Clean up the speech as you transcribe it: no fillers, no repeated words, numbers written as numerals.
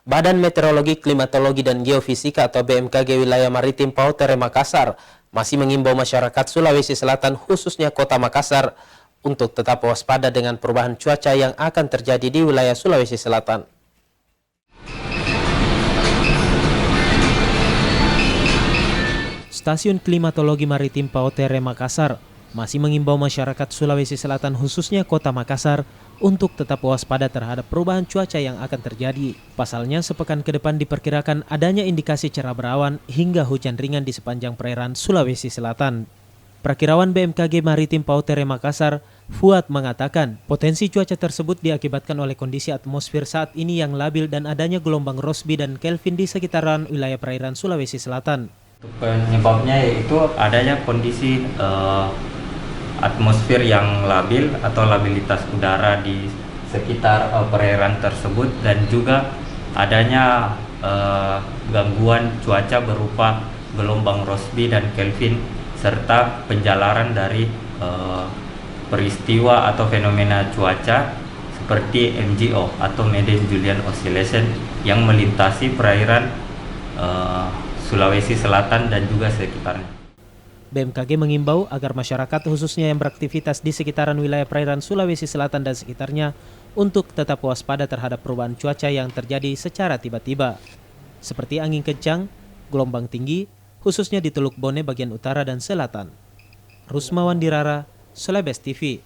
Badan Meteorologi, Klimatologi, dan Geofisika atau BMKG Wilayah Maritim Pautere Makassar masih mengimbau masyarakat Sulawesi Selatan khususnya Kota Makassar untuk tetap waspada dengan perubahan cuaca yang akan terjadi di wilayah Sulawesi Selatan. Stasiun Klimatologi Maritim Pautere Makassar masih mengimbau masyarakat Sulawesi Selatan khususnya Kota Makassar untuk tetap waspada terhadap perubahan cuaca yang akan terjadi. Pasalnya, sepekan ke depan diperkirakan adanya indikasi cerah berawan hingga hujan ringan di sepanjang perairan Sulawesi Selatan. Prakirawan BMKG Maritim Pautere Makassar, Fuad, mengatakan potensi cuaca tersebut diakibatkan oleh kondisi atmosfer saat ini yang labil dan adanya gelombang Rossby dan Kelvin di sekitaran wilayah perairan Sulawesi Selatan. Penyebabnya yaitu adanya kondisi atmosfer yang labil atau labilitas udara di sekitar perairan tersebut, dan juga adanya gangguan cuaca berupa gelombang Rossby dan Kelvin serta penjalaran dari peristiwa atau fenomena cuaca seperti MJO atau Madden-Julian Oscillation yang melintasi perairan Sulawesi Selatan dan juga sekitarnya. BMKG mengimbau agar masyarakat khususnya yang beraktivitas di sekitaran wilayah perairan Sulawesi Selatan dan sekitarnya untuk tetap waspada terhadap perubahan cuaca yang terjadi secara tiba-tiba, seperti angin kencang, gelombang tinggi, khususnya di Teluk Bone bagian utara dan selatan. Rusmawan Dirara, Celebes TV.